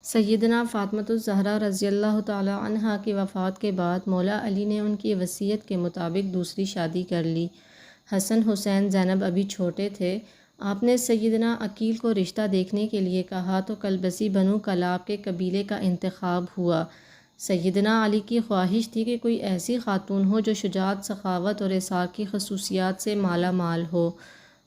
سیدنا فاطمۃ الزہرا رضی اللہ تعالی عنہا کی وفات کے بعد مولا علی نے ان کی وصیت کے مطابق دوسری شادی کر لی۔ حسن حسین زینب ابھی چھوٹے تھے۔ آپ نے سیدنا عقیل کو رشتہ دیکھنے کے لیے کہا تو کلبسی بنو کلاب کے قبیلے کا انتخاب ہوا۔ سیدنا علی کی خواہش تھی کہ کوئی ایسی خاتون ہو جو شجاعت، سخاوت اور ایثار کی خصوصیات سے مالا مال ہو۔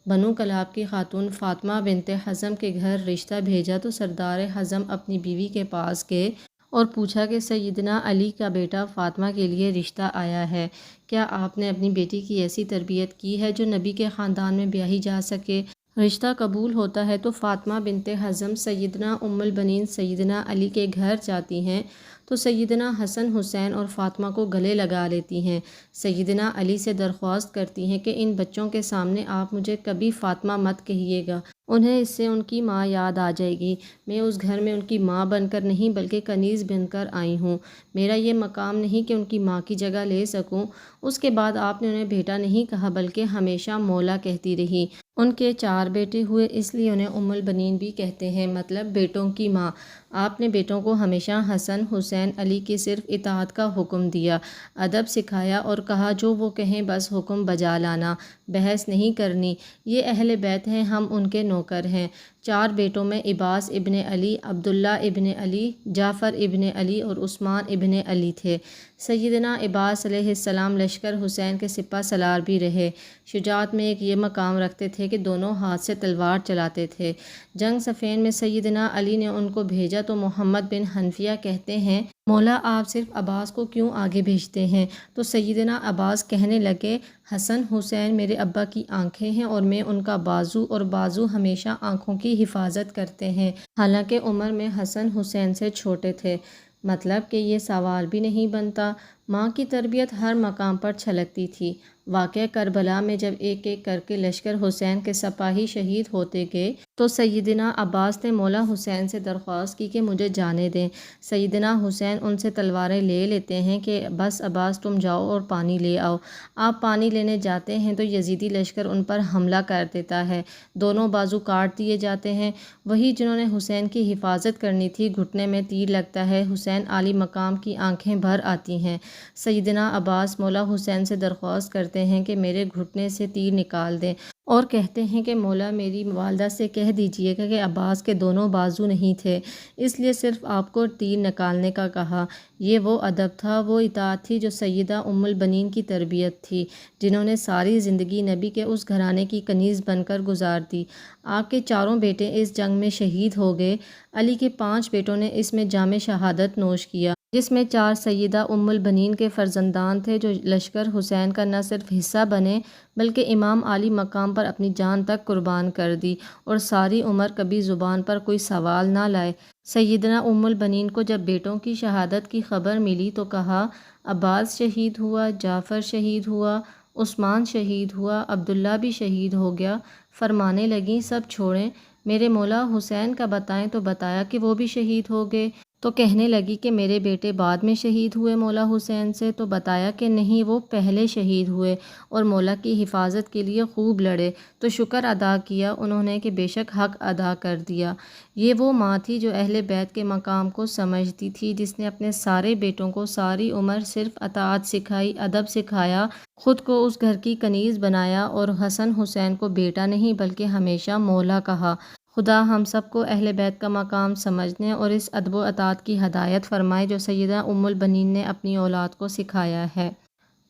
بنو کلاب کی خاتون فاطمہ بنت حزم کے گھر رشتہ بھیجا تو سردار حزم اپنی بیوی کے پاس گئے اور پوچھا کہ سیدنا علی کا بیٹا فاطمہ کے لیے رشتہ آیا ہے، کیا آپ نے اپنی بیٹی کی ایسی تربیت کی ہے جو نبی کے خاندان میں بیاہی جا سکے؟ رشتہ قبول ہوتا ہے تو فاطمہ بنت حزم سیدنا ام البنین سیدنا علی کے گھر جاتی ہیں تو سیدنا حسن حسین اور فاطمہ کو گلے لگا لیتی ہیں۔ سیدنا علی سے درخواست کرتی ہیں کہ ان بچوں کے سامنے آپ مجھے کبھی فاطمہ مت کہیے گا، انہیں اس سے ان کی ماں یاد آ جائے گی۔ میں اس گھر میں ان کی ماں بن کر نہیں بلکہ کنیز بن کر آئی ہوں، میرا یہ مقام نہیں کہ ان کی ماں کی جگہ لے سکوں۔ اس کے بعد آپ نے انہیں بیٹا نہیں کہا بلکہ ہمیشہ مولا کہتی رہی۔ ان کے 4 بیٹے ہوئے اس لیے انہیں ام البنین بھی کہتے ہیں، مطلب بیٹوں کی ماں۔ آپ نے بیٹوں کو ہمیشہ حسن حسین علی کی صرف اطاعت کا حکم دیا، ادب سکھایا اور کہا جو وہ کہیں بس حکم بجا لانا، بحث نہیں کرنی، یہ اہل بیت ہیں، ہم ان کے نوکر ہیں۔ 4 بیٹوں میں عباس ابن علی، عبداللہ ابن علی، جعفر ابن علی اور عثمان ابن علی تھے۔ سیدنا عباس علیہ السلام لشکر حسین کے سپہ سالار بھی رہے۔ شجاعت میں ایک یہ مقام رکھتے تھے کہ دونوں ہاتھ سے تلوار چلاتے تھے۔ جنگ صفین میں سیدنا علی نے ان کو بھیجا تو محمد بن حنفیہ کہتے ہیں، مولا آپ صرف عباس کو کیوں آگے بھیجتے ہیں؟ تو سیدنا عباس کہنے لگے، حسن حسین میرے ابا کی آنکھیں ہیں اور میں ان کا بازو، اور بازو ہمیشہ آنکھوں کی حفاظت کرتے ہیں۔ حالانکہ عمر میں حسن حسین سے چھوٹے تھے، مطلب کہ یہ سوال بھی نہیں بنتا۔ ماں کی تربیت ہر مقام پر چھلکتی تھی۔ واقعہ کربلا میں جب ایک ایک کر کے لشکر حسین کے سپاہی شہید ہوتے گئے تو سیدنا عباس نے مولا حسین سے درخواست کی کہ مجھے جانے دیں۔ سیدنا حسین ان سے تلواریں لے لیتے ہیں کہ بس عباس تم جاؤ اور پانی لے آؤ۔ آپ پانی لینے جاتے ہیں تو یزیدی لشکر ان پر حملہ کر دیتا ہے، دونوں بازو کاٹ دیے جاتے ہیں۔ وہی جنہوں نے حسین کی حفاظت کرنی تھی، گھٹنے میں تیر لگتا ہے، حسین عالی مقام کی آنکھیں بھر آتی ہیں۔ سیدنا عباس مولا حسین سے درخواست کرتے ہیں کہ میرے گھٹنے سے تیر نکال دیں، اور کہتے ہیں کہ مولا میری والدہ سے کہہ دیجئے گا کہ عباس کے دونوں بازو نہیں تھے، اس لیے صرف آپ کو تیر نکالنے کا کہا۔ یہ وہ ادب تھا، وہ اطاعت تھی جو سیدہ ام البنین کی تربیت تھی، جنہوں نے ساری زندگی نبی کے اس گھرانے کی کنیز بن کر گزار دی۔ آپ کے 4 بیٹے اس جنگ میں شہید ہو گئے۔ علی کے 5 بیٹوں نے اس میں جام شہادت نوش کیا، جس میں 4 سیدہ ام البنین کے فرزندان تھے جو لشکر حسین کا نہ صرف حصہ بنے بلکہ امام عالی مقام پر اپنی جان تک قربان کر دی، اور ساری عمر کبھی زبان پر کوئی سوال نہ لائے۔ سیدنا ام البنین کو جب بیٹوں کی شہادت کی خبر ملی تو کہا، عباس شہید ہوا، جعفر شہید ہوا، عثمان شہید ہوا، عبداللہ بھی شہید ہو گیا۔ فرمانے لگیں، سب چھوڑیں، میرے مولا حسین کا بتائیں تو بتایا کہ وہ بھی شہید ہو گئے؟ تو کہنے لگی کہ میرے بیٹے بعد میں شہید ہوئے مولا حسین سے، تو بتایا کہ نہیں، وہ پہلے شہید ہوئے اور مولا کی حفاظت کے لیے خوب لڑے۔ تو شکر ادا کیا انہوں نے کہ بے شک حق ادا کر دیا۔ یہ وہ ماں تھی جو اہل بیت کے مقام کو سمجھتی تھی، جس نے اپنے سارے بیٹوں کو ساری عمر صرف اطاعت سکھائی، ادب سکھایا، خود کو اس گھر کی کنیز بنایا، اور حسن حسین کو بیٹا نہیں بلکہ ہمیشہ مولا کہا۔ خدا ہم سب کو اہل بیت کا مقام سمجھنے اور اس ادب و اطاعت کی ہدایت فرمائے جو سیدہ ام البنین نے اپنی اولاد کو سکھایا ہے۔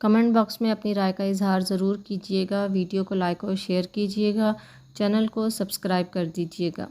کمنٹ باکس میں اپنی رائے کا اظہار ضرور کیجیے گا، ویڈیو کو لائک اور شیئر کیجیے گا، چینل کو سبسکرائب کر دیجیے گا۔